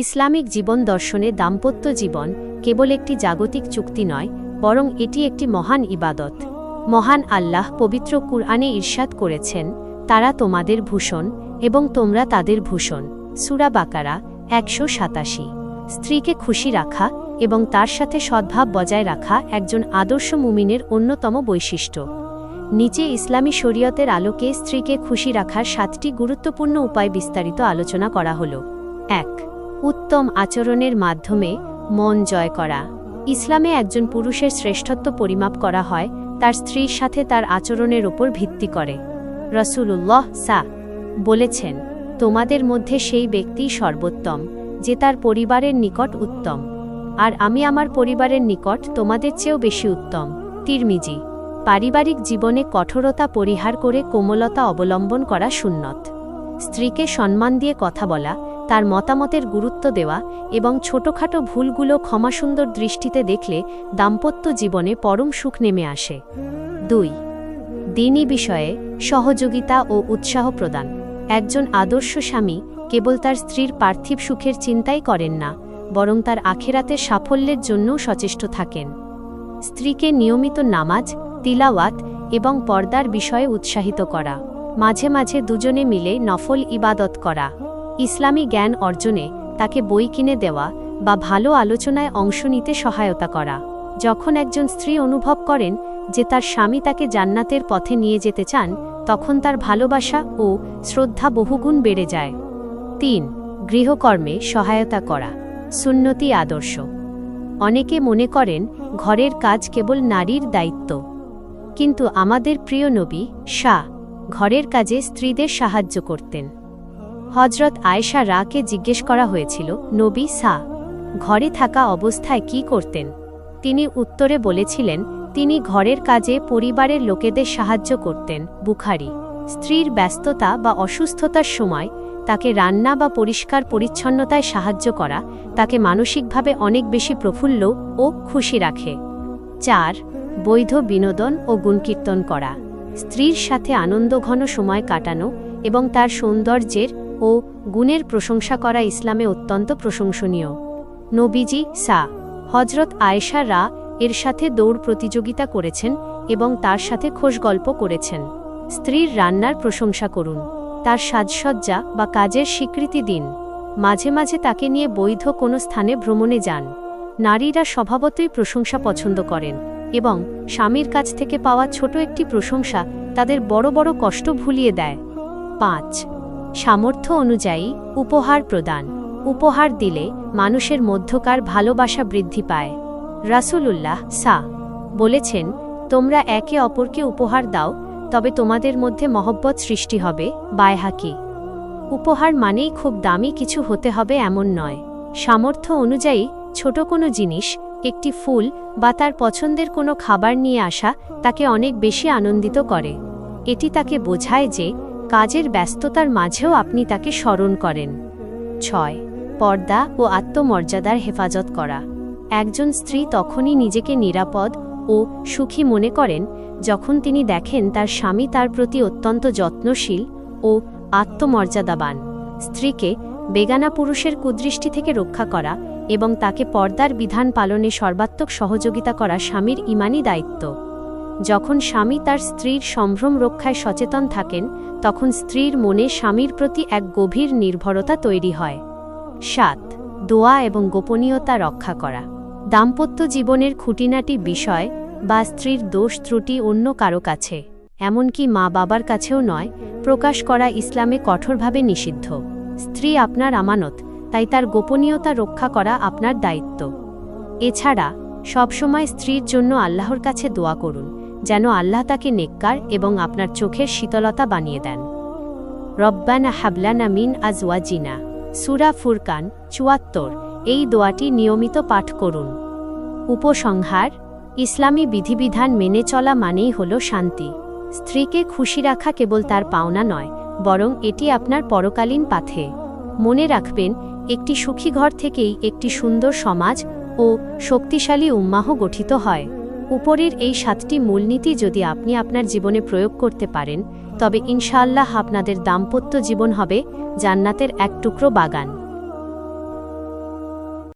Islamic জীবন দর্শনে দাম্পত্য জীবন কেবল একটি জাগতিক চুক্তি নয়, বরং এটি একটি মহান ইবাদত। মহান আল্লাহ পবিত্র কুরআনে ইরশাদ করেছেন, তারা তোমাদের ভূষণ এবং তোমরা তাদের ভূষণ। সূরা বাকারা ১৮৭। স্ত্রীকে খুশি রাখা এবং তার সাথে সদ্ভাব বজায় রাখা একজন আদর্শ মুমিনের অন্যতম বৈশিষ্ট্য। নিচে ইসলামী শরীয়তের আলোকে স্ত্রীকে খুশি রাখার ৭টি গুরুত্বপূর্ণ উপায় বিস্তারিত আলোচনা করা হল। ১. উত্তম আচরণের মাধ্যমে মন জয় করা। ইসলামে একজন পুরুষের শ্রেষ্ঠত্ব পরিমাপ করা হয় তার স্ত্রীর সাথে তার আচরণের ওপর ভিত্তি করে। রাসূলুল্লাহ বলেছেন, তোমাদের মধ্যে সেই ব্যক্তি সর্বোত্তম যে তার পরিবারের নিকট উত্তম, আর আমি আমার পরিবারের নিকট তোমাদের চেয়েও বেশি উত্তম। তিরমিজি। পারিবারিক জীবনে কঠোরতা পরিহার করে কোমলতা অবলম্বন করা সুন্নত। স্ত্রীকে সম্মান দিয়ে কথা বলা, তার মতামতের গুরুত্ব দেওয়া এবং ছোটখাটো ভুলগুলো ক্ষমাসুন্দর দৃষ্টিতে দেখলে দাম্পত্য জীবনে পরম সুখ নেমে আসে। ২. দ্বীনি বিষয়ে সহযোগিতা ও উৎসাহ প্রদান। একজন আদর্শ স্বামী কেবল তার স্ত্রীর পার্থিব সুখের চিন্তাই করেন না, বরং তার আখিরাতের সাফল্যের জন্যও সচেষ্ট থাকেন। স্ত্রীকে নিয়মিত নামাজ, তিলাওয়াত এবং পর্দার বিষয়ে উৎসাহিত করা। মাঝে মাঝে দুজনে মিলে নফল ইবাদত করা। ইসলামী জ্ঞান অর্জনে তাকে বই কিনে দেওয়া বা ভালো আলোচনায় অংশ নিতে সহায়তা করা। যখন একজন স্ত্রী অনুভব করেন যে তার স্বামী তাকে জান্নাতের পথে নিয়ে যেতে চান, তখন তার ভালোবাসা ও শ্রদ্ধা বহুগুণ বেড়ে যায়। ৩. গৃহকর্মে সহায়তা করা। সুন্নতি আদর্শ। অনেকে মনে করেন ঘরের কাজ কেবল নারীর দায়িত্ব, কিন্তু আমাদের প্রিয় নবী ঘরের কাজে স্ত্রীদের সাহায্য করতেন। হযরত আয়েশা কে জিজ্ঞেস করা হয়েছিল, নবী ঘরে থাকা অবস্থায় কি করতেন? তিনি উত্তরে বলেছিলেন, তিনি ঘরের কাজে পরিবারের লোকেদের সাহায্য করতেন। বুখারী। স্ত্রীর ব্যস্ততা বা অসুস্থতার সময় তাকে রান্না বা পরিষ্কার পরিচ্ছন্নতায় সাহায্য করা তাকে মানসিকভাবে অনেক বেশি প্রফুল্ল ও খুশি রাখে। ৪. বৈধ বিনোদন ও গুণকীর্তন করা। স্ত্রীর সাথে আনন্দঘন সময় কাটানো এবং তার সৌন্দর্যের ও গুণের প্রশংসা করা ইসলামে অত্যন্ত প্রশংসনীয়। নবীজি হযরত আয়েশা এর সাথে দৌড় প্রতিযোগিতা করেছেন এবং তার সাথে খোশগল্প করেছেন। স্ত্রীর রান্নার প্রশংসা করুন, তার সাজসজ্জা বা কাজের স্বীকৃতি দিন। মাঝে মাঝে তাকে নিয়ে বৈধ কোনো স্থানে ভ্রমণে যান। নারীরা স্বভাবতই প্রশংসা পছন্দ করেন এবং স্বামীর কাছ থেকে পাওয়া ছোট একটি প্রশংসা তাদের বড় বড় কষ্ট ভুলিয়ে দেয়। ৫. সামর্থ্য অনুযায়ী উপহার প্রদান। উপহার দিলে মানুষের মধ্যকার ভালোবাসা বৃদ্ধি পায়। রাসূলুল্লাহ বলেছেন, তোমরা একে অপরকে উপহার দাও, তবে তোমাদের মধ্যে মহব্বত সৃষ্টি হবে। বাইহাকি। উপহার মানেই খুব দামি কিছু হতে হবে এমন নয়। সামর্থ্য অনুযায়ী ছোট কোনো জিনিস, একটি ফুল বা তার পছন্দের কোনো খাবার নিয়ে আসা তাকে অনেক বেশি আনন্দিত করে। এটি তাকে বোঝায় যে কাজের ব্যস্ততার মাঝেও আপনি তাকে স্মরণ করেন। ৬. পর্দা ও আত্মমর্যাদার হেফাজত করা। একজন স্ত্রী তখনই নিজেকে নিরাপদ ও সুখী মনে করেন যখন তিনি দেখেন তার স্বামী তার প্রতি অত্যন্ত যত্নশীল ও আত্মমর্যাদাবান। স্ত্রীকে বেগানা পুরুষের কুদৃষ্টি থেকে রক্ষা করা এবং তাকে পর্দার বিধান পালনে সর্বাত্মক সহযোগিতা করা স্বামীর ঈমানী দায়িত্ব। যখন স্বামী তার স্ত্রীর সম্ভ্রম রক্ষায় সচেতন থাকেন, তখন স্ত্রীর মনে স্বামীর প্রতি এক গভীর নির্ভরতা তৈরি হয়। ৭. দোয়া এবং গোপনীয়তা রক্ষা করা। দাম্পত্য জীবনের খুঁটিনাটি বিষয় বা স্ত্রীর দোষ ত্রুটি অন্য কারো কাছে, এমনকি মা বাবার কাছেও নয়, প্রকাশ করা ইসলামে কঠোরভাবে নিষিদ্ধ। স্ত্রী আপনার আমানত, তাই তার গোপনীয়তা রক্ষা করা আপনার দায়িত্ব। এছাড়া সবসময় স্ত্রীর জন্য আল্লাহর কাছে দোয়া করুন, যেন আল্লাহ তাকে নেককার এবং আপনার চোখের শীতলতা বানিয়ে দেন। রব্বানা হাবলানা মিন আজওয়াজিনা। সূরা ফুরকান ৭৪। এই দোয়াটি নিয়মিত পাঠ করুন। উপসংহার: ইসলামী বিধিবিধান মেনে চলা মানেই হল শান্তি। স্ত্রীকে খুশি রাখা কেবল তার পাওনা নয়, বরং এটি আপনার পরকালীন পাথে। মনে রাখবেন, একটি সুখী ঘর থেকেই একটি সুন্দর সমাজ ও শক্তিশালী উম্মাহ গঠিত হয়। উপরের এই ৭টি মূলনীতি যদি আপনি আপনার জীবনে প্রয়োগ করতে পারেন, তবে ইনশাআল্লাহ আপনাদের দাম্পত্য জীবন হবে জান্নাতের এক টুকরো বাগান।